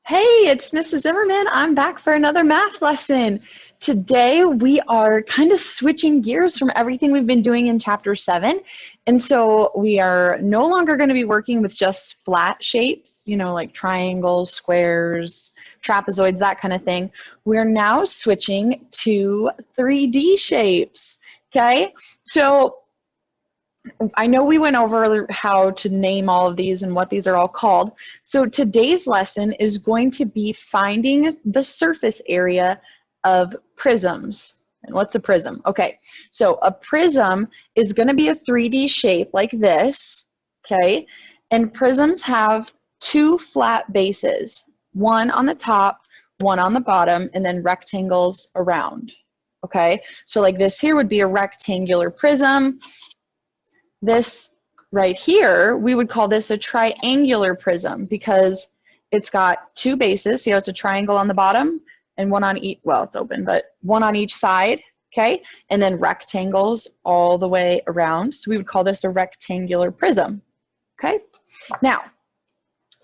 Hey, it's Mrs. Zimmerman. I'm back for another math lesson. Today we are kind of switching gears from everything we've been doing in chapter 7. And so we are no longer going to be working with just flat shapes, like triangles, squares, trapezoids, that kind of thing. We're now switching to 3D shapes. Okay? So I know we went over how to name all of these and what these are all called. So today's lesson is going to be finding the surface area of prisms. And what's a prism? Okay, so a prism is going to be a 3D shape like this, okay? And prisms have two flat bases, one on the top, one on the bottom, and then rectangles around, okay? So like this here would be a rectangular prism. This right here, we would call this a triangular prism because it's got two bases. See how it's a triangle on the bottom and one on each, well, it's open, but one on each side, okay? And then rectangles all the way around. So we would call this a rectangular prism, okay? Now,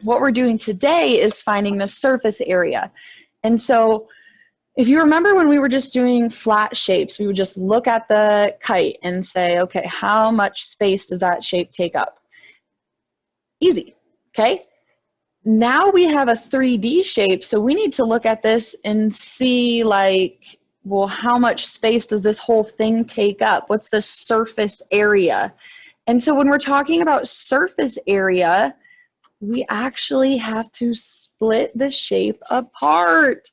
what we're doing today is finding the surface area. And so if you remember when we were just doing flat shapes, we would just look at the kite and say, okay, how much space does that shape take up? Easy, okay? Now we have a 3D shape, so we need to look at this and see like, well, how much space does this whole thing take up? What's the surface area? And so when we're talking about surface area, we actually have to split the shape apart.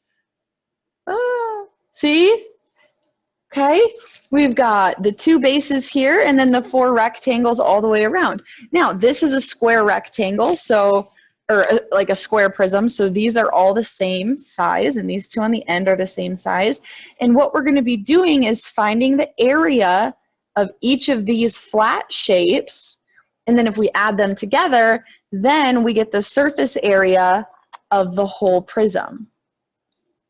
See? Okay, we've got the two bases here and then the four rectangles all the way around. Now, this is a square rectangle, so, or like a square prism, so these are all the same size, and these two on the end are the same size. And what we're going to be doing is finding the area of each of these flat shapes, and then if we add them together, then we get the surface area of the whole prism.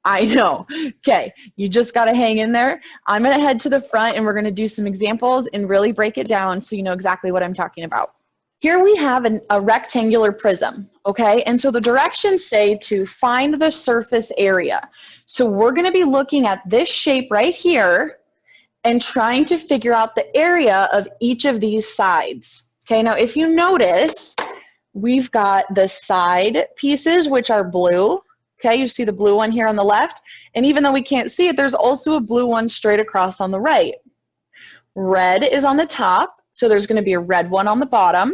I know. Okay, you just got to hang in there. I'm going to head to the front and we're going to do some examples and really break it down so you know exactly what I'm talking about. Here we have a rectangular prism, okay? And so the directions say to find the surface area. So we're going to be looking at this shape right here and trying to figure out the area of each of these sides. Okay, now if you notice, we've got the side pieces, which are blue. Okay, you see the blue one here on the left, and even though we can't see it, there's also a blue one straight across on the right. Red is on the top, so there's going to be a red one on the bottom,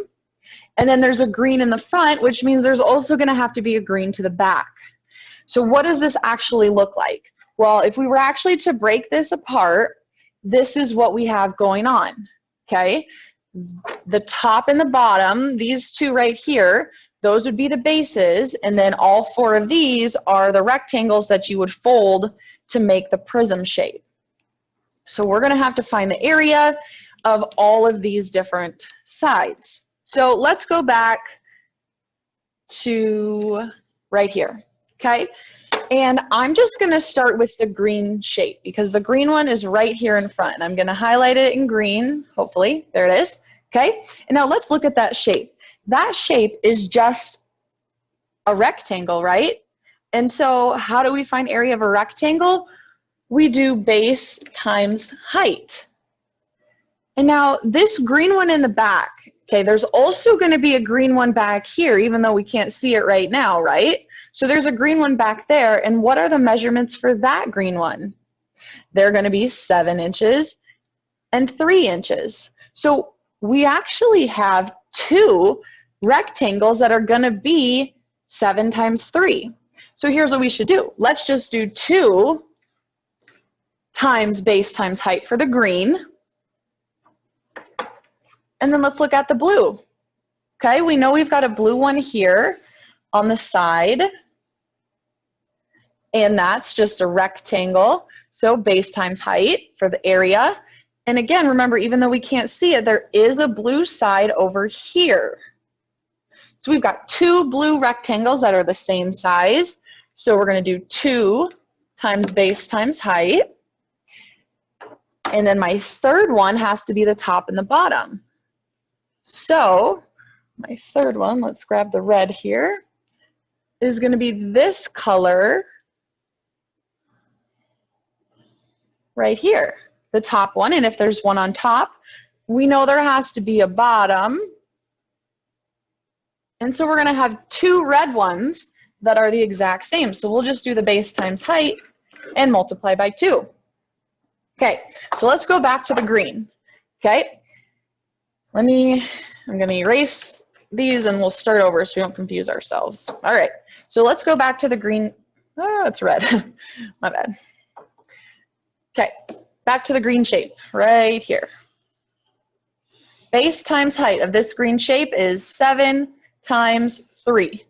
and then there's a green in the front, which means there's also going to have to be a green to the back. So what does this actually look like? Well, if we were actually to break this apart, this is what we have going on, okay? The top and the bottom, these two right here, those would be the bases, and then all four of these are the rectangles that you would fold to make the prism shape. So we're going to have to find the area of all of these different sides. So let's go back to right here, okay? And I'm just going to start with the green shape because the green one is right here in front. And I'm going to highlight it in green, hopefully. There it is, okay? And now let's look at that shape. That shape is just a rectangle, right? And so how do we find area of a rectangle? We do base times height. And now this green one in the back, okay, there's also going to be a green one back here, even though we can't see it right now, right? So there's a green one back there, and what are the measurements for that green one? They're going to be 7 inches and 3 inches. So we actually have two rectangles that are going to be 7 times 3. So here's what we should do. Let's just do 2 times base times height for the green. And then let's look at the blue. Okay, we know we've got a blue one here on the side. And that's just a rectangle. So base times height for the area. And again, remember, even though we can't see it, there is a blue side over here. So we've got 2 blue rectangles that are the same size. So we're going to do 2 times base times height. And then my third one has to be the top and the bottom. So my third one, let's grab the red here, is going to be this color right here, the top one. And if there's one on top, we know there has to be a bottom. And so we're going to have two red ones that are the exact same. So we'll just do the base times height and multiply by 2. Okay, so let's go back to the green. Okay, I'm going to erase these and we'll start over so we don't confuse ourselves. All right, so let's go back to the green. Oh, it's red. My bad. Okay, back to the green shape right here. Base times height of this green shape is 7 times 3.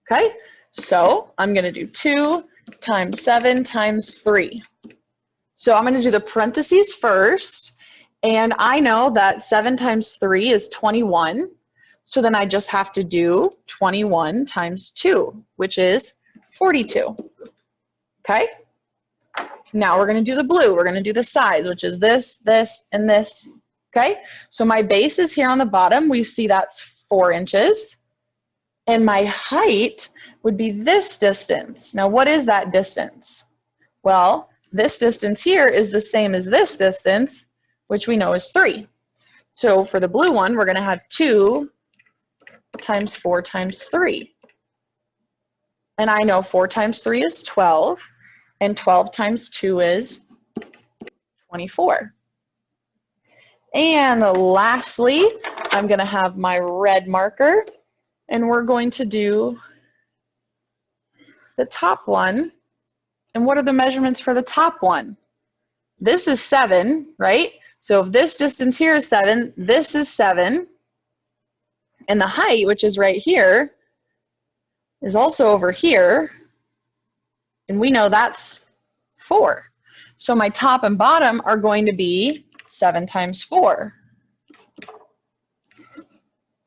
Okay, so I'm going to do 2 times 7 times 3. So I'm going to do the parentheses first, and I know that 7 times 3 is 21. So then I just have to do 21 times 2, which is 42. Okay? Now we're going to do the blue. We're going to do the size, which is this, this, and this. Okay? So my base is here on the bottom. We see that's 4 inches. And my height would be this distance. Now, what is that distance? Well, this distance here is the same as this distance, which we know is 3. So for the blue one, we're going to have 2 times 4 times 3. And I know 4 times 3 is 12, and 12 times 2 is 24. And lastly, I'm going to have my red marker, and we're going to do the top one. And what are the measurements for the top one? This is 7, right? So if this distance here is 7, this is 7. And the height, which is right here, is also over here. And we know that's 4. So my top and bottom are going to be 7 times 4.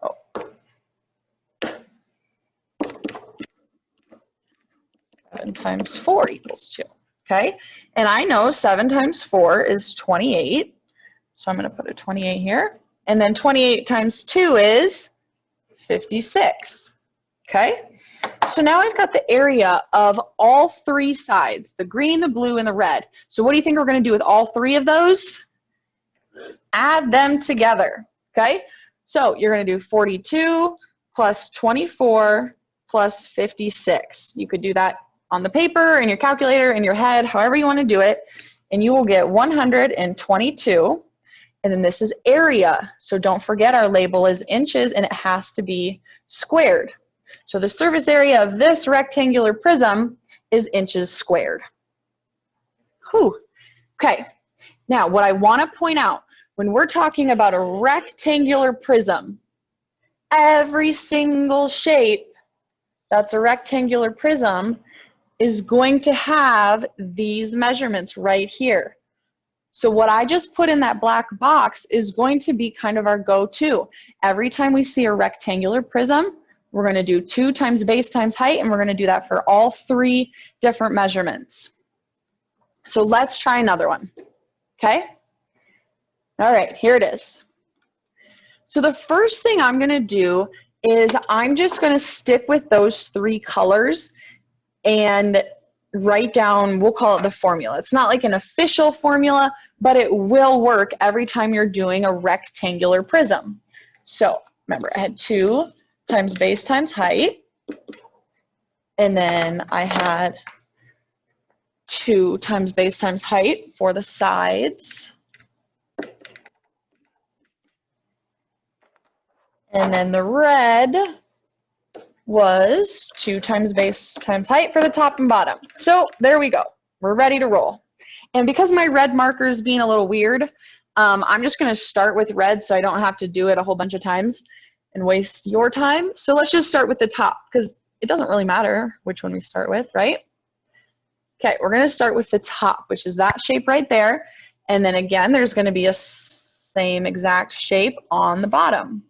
Oh. 7 times 4 equals 2. Okay? And I know 7 times 4 is 28. So I'm going to put a 28 here. And then 28 times 2 is 56. Okay? So now I've got the area of all 3 sides, the green, the blue, and the red. So what do you think we're going to do with all 3 of those? Add them together. Okay? So you're going to do 42 plus 24 plus 56. You could do that on the paper, in your calculator, in your head, however you want to do it, and you will get 122. And then this is area. So don't forget our label is inches and it has to be squared. So the surface area of this rectangular prism is inches squared. Whew. Okay. Now what I want to point out, when we're talking about a rectangular prism, every single shape that's a rectangular prism is going to have these measurements right here. So what I just put in that black box is going to be kind of our go-to. Every time we see a rectangular prism, we're going to do 2 times base times height, and we're going to do that for all 3 different measurements. So let's try another one. Okay? All right, here it is. So the first thing I'm going to do is I'm just going to stick with those 3 colors and write down, we'll call it the formula. It's not like an official formula, but it will work every time you're doing a rectangular prism. So remember, I had 2 times base times height, and then I had 2 times base times height for the sides. And then the red was 2 times base times height for the top and bottom. So there we go. We're ready to roll. And because my red marker is being a little weird, I'm just going to start with red so I don't have to do it a whole bunch of times and waste your time. So let's just start with the top because it doesn't really matter which one we start with, right? Okay, we're going to start with the top, which is that shape right there. And then again, there's going to be a same exact shape on the bottom.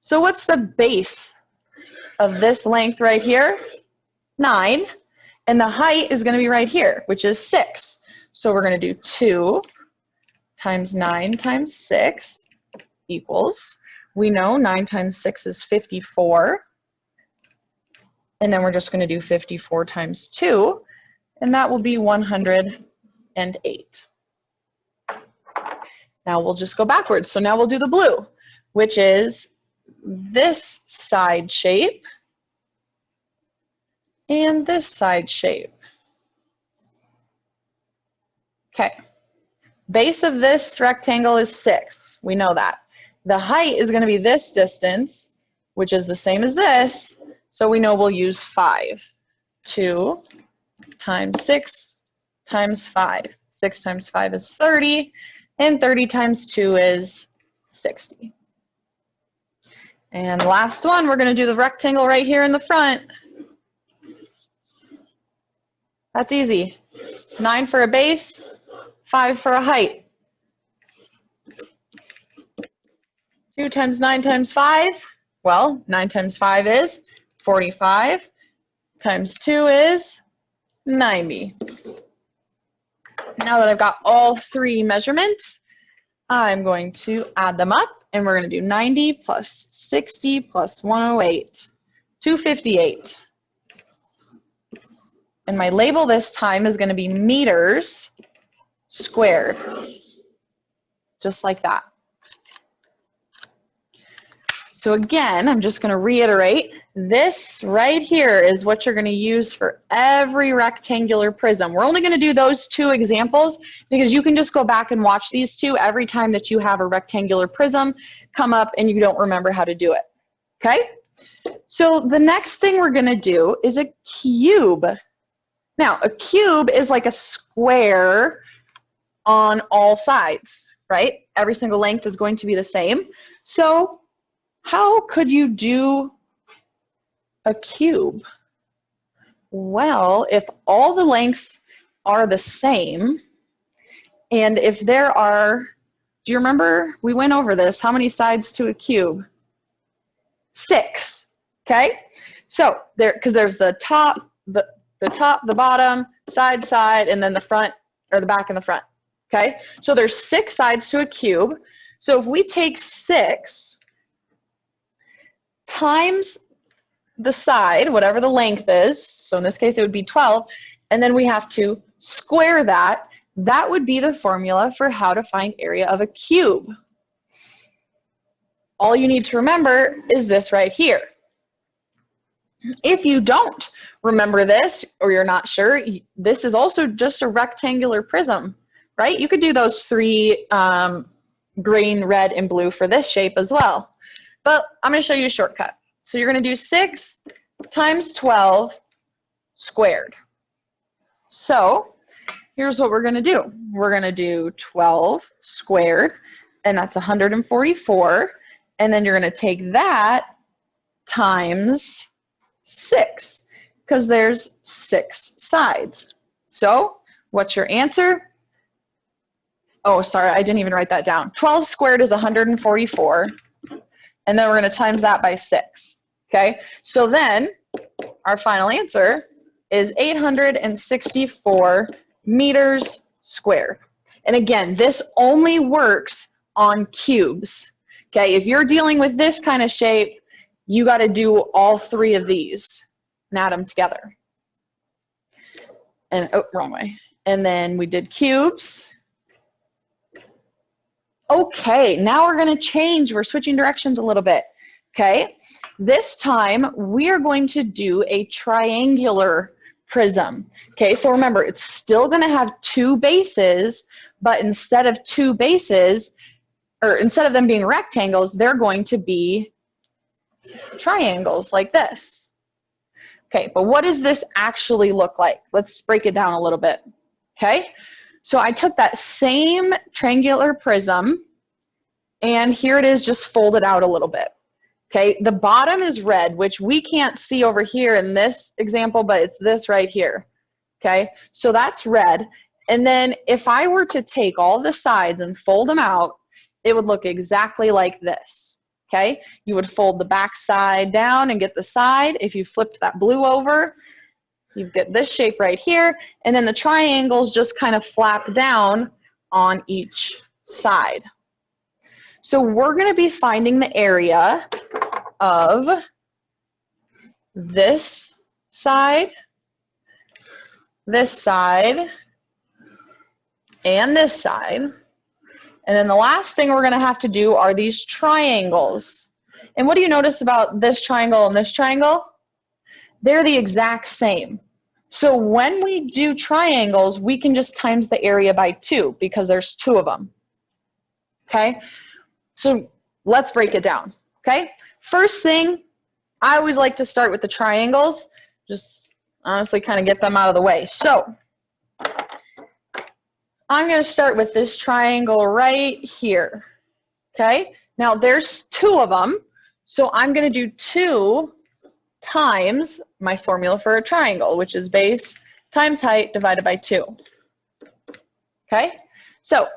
So what's the base of this length right here? 9. And the height is going to be right here, which is 6. So we're going to do 2 times 9 times 6 equals, we know 9 times 6 is 54. And then we're just going to do 54 times 2, and that will be 108. Now we'll just go backwards. So now we'll do the blue, which is this side shape and this side shape. Okay. Base of this rectangle is 6. We know that. The height is going to be this distance, which is the same as this, so we know we'll use 5. 2 times 6 times 5. 6 times 5 is 30, and 30 times 2 is 60. And last one, we're going to do the rectangle right here in the front. That's easy. 9 for a base, 5 for a height. 2 times 9 times 5, well, 9 times 5 is 45, times 2 is 90. Now that I've got all 3 measurements, I'm going to add them up, and we're going to do 90 plus 60 plus 108, 258. And my label this time is going to be meters squared, just like that. So again, I'm just going to reiterate, this right here is what you're going to use for every rectangular prism. We're only going to do those 2 examples because you can just go back and watch these 2 every time that you have a rectangular prism come up and you don't remember how to do it. Okay? So the next thing we're going to do is a cube. Now, a cube is like a square on all sides, right? Every single length is going to be the same. So how could you do a cube? Well, if all the lengths are the same, and if there are, do you remember, we went over this, how many sides to a cube? 6, okay? So, because there's the top, the top, the bottom, side, and then the front, or the back and the front, okay? So there's 6 sides to a cube. So if we take 6 times the side, whatever the length is, so in this case it would be 12, and then we have to square that, that would be the formula for how to find area of a cube. All you need to remember is this right here. If you don't remember this, or you're not sure, this is also just a rectangular prism, right? You could do those 3 green, red, and blue for this shape as well. But I'm going to show you a shortcut. So you're going to do 6 times 12 squared. So here's what we're going to do. We're going to do 12 squared, and that's 144. And then you're going to take that times 6, because there's 6 sides. So what's your answer? Oh, sorry, I didn't even write that down. 12 squared is 144. And then we're going to times that by 6, okay? So then our final answer is 864 meters squared. And again, this only works on cubes, okay? If you're dealing with this kind of shape, you got to do all 3 of these and add them together. And, oh, wrong way. And then we did cubes. Okay, now we're going to change. We're switching directions a little bit, okay? This time, we are going to do a triangular prism, okay? So remember, it's still going to have 2 bases, but instead of 2 bases, or instead of them being rectangles, they're going to be triangles like this. Okay, but what does this actually look like? Let's break it down a little bit, okay? So I took that same triangular prism, and here it is just folded out a little bit. Okay, the bottom is red, which we can't see over here in this example, but it's this right here. Okay, so that's red. And then if I were to take all the sides and fold them out, it would look exactly like this. Okay, you would fold the back side down and get the side. If you flipped that blue over, you get this shape right here, and then the triangles just kind of flap down on each side. So we're going to be finding the area of this side, this side, and this side. And then the last thing we're going to have to do are these triangles. And what do you notice about this triangle and this triangle? They're the exact same. So when we do triangles, we can just times the area by 2 because there's 2 of them. Okay? So let's break it down. Okay? First thing, I always like to start with the triangles. Just honestly kind of get them out of the way. So I'm going to start with this triangle right here. Okay? Now there's 2 of them. So I'm going to do 2 times my formula for a triangle, which is base times height divided by 2. Okay? So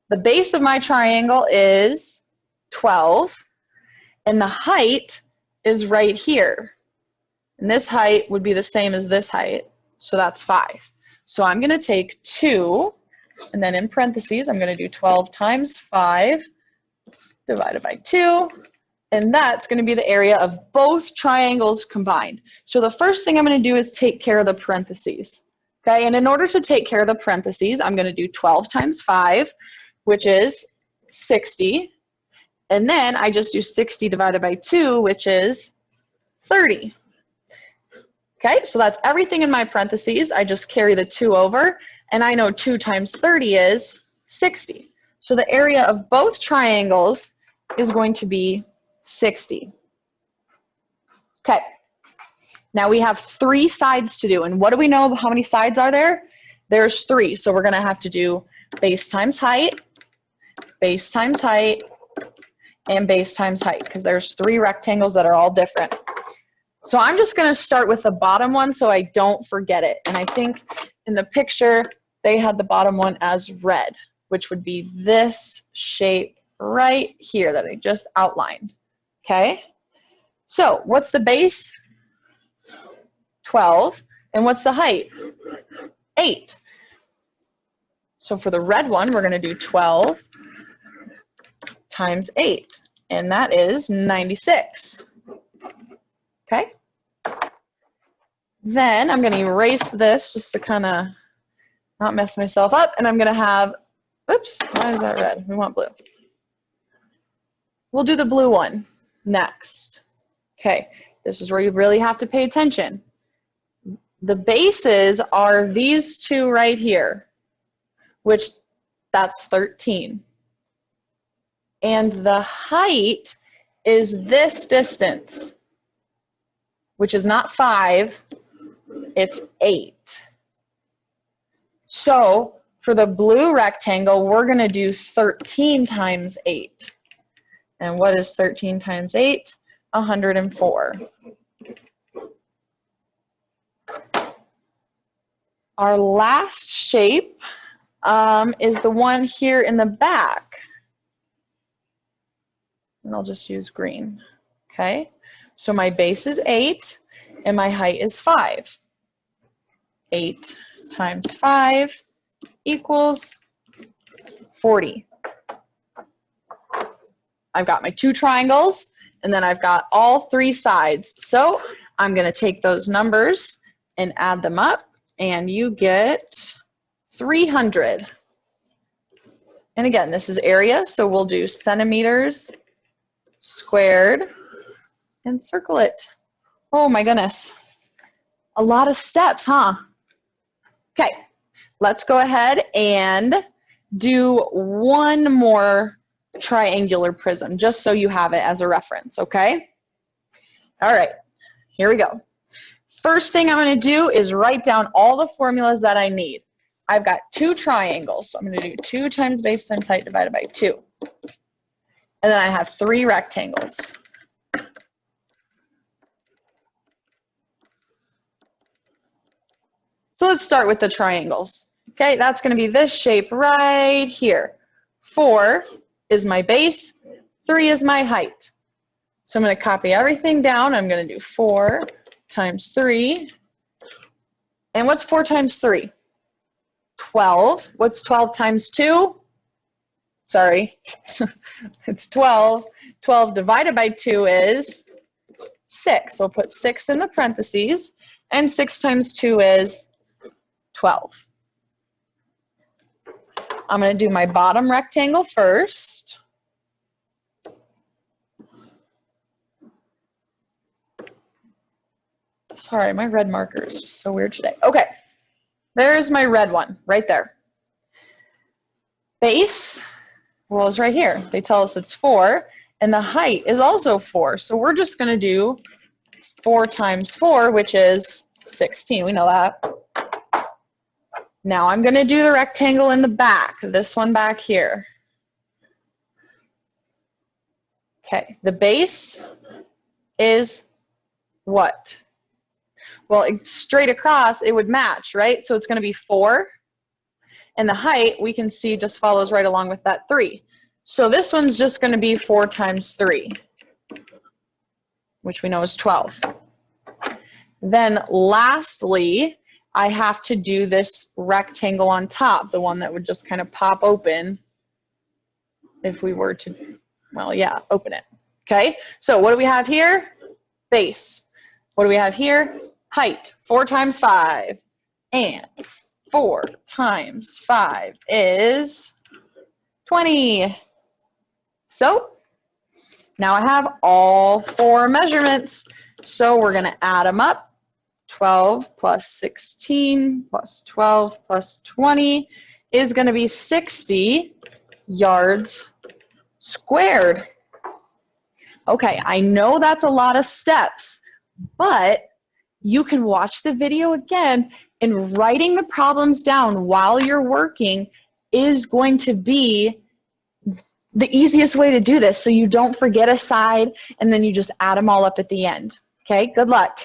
the base of my triangle is 12, and the height is right here. And this height would be the same as this height, so that's 5. So I'm going to take 2, and then in parentheses, I'm going to do 12 times 5 divided by 2. And that's going to be the area of both triangles combined. So the first thing I'm going to do is take care of the parentheses. Okay, and in order to take care of the parentheses, I'm going to do 12 times 5, which is 60. And then I just do 60 divided by 2, which is 30. Okay, so that's everything in my parentheses. I just carry the 2 over, and I know 2 times 30 is 60. So the area of both triangles is going to be 60. Okay, now we have 3 sides to do, and what do we know? How many sides are there? There's 3, so we're going to have to do base times height, and base times height, because there's 3 rectangles that are all different. So I'm just going to start with the bottom one so I don't forget it, and I think in the picture they had the bottom one as red, which would be this shape right here that I just outlined. Okay, so what's the base? 12. And what's the height? 8. So for the red one, we're going to do 12 times 8. And that is 96. Okay. Then I'm going to erase this just to kind of not mess myself up. And I'm going to have, oops, why is that red? We want blue. We'll do the blue one next. Okay, this is where you really have to pay attention. The bases are these 2 right here, which that's 13. And the height is this distance, which is not 5, it's 8. So for the blue rectangle, we're going to do 13 times 8. And what is 13 times 8? 104. Our last shape is the one here in the back. And I'll just use green. Okay, so my base is 8 and my height is 5. 8 times 5 equals 40. I've got my 2 triangles, and then I've got all 3 sides. So I'm going to take those numbers and add them up, and you get 300. And again, this is area, so we'll do centimeters squared and circle it. Oh my goodness. A lot of steps, huh? Okay, let's go ahead and do one more triangular prism, just so you have it as a reference, okay? All right, here we go. First thing I'm going to do is write down all the formulas that I need. I've got 2 triangles, so I'm going to do 2 times base times height divided by 2. And then I have 3 rectangles. So let's start with the triangles. Okay, that's going to be this shape right here. 4 is my base, 3 is my height. So I'm going to copy everything down. I'm going to do 4 times 3. And what's 4 times 3? 12. What's 12 times 2? Sorry, it's 12. 12 divided by 2 is 6. So we'll put 6 in the parentheses. And 6 times 2 is 12. I'm going to do my bottom rectangle first. Sorry, my red marker is just so weird today. Okay, there's my red one right there. Base, well, is right here. They tell us it's 4, and the height is also 4. So we're just going to do 4 times 4, which is 16. We know that. Now I'm going to do the rectangle in the back, this one back here. Okay, the base is what? Well, straight across, it would match, right? So it's going to be 4. And the height, we can see, just follows right along with that 3. So this one's just going to be 4 times 3, which we know is 12. Then lastly, I have to do this rectangle on top, the one that would just kind of pop open if we were to, well, yeah, open it. Okay, so what do we have here? Base. What do we have here? Height, 4 times 5. And 4 times 5 is 20. So now I have all 4 measurements. So we're going to add them up. 12 plus 16 plus 12 plus 20 is going to be 60 yards squared. Okay, I know that's a lot of steps, but you can watch the video again, and writing the problems down while you're working is going to be the easiest way to do this, so you don't forget a side and then you just add them all up at the end. Okay, good luck.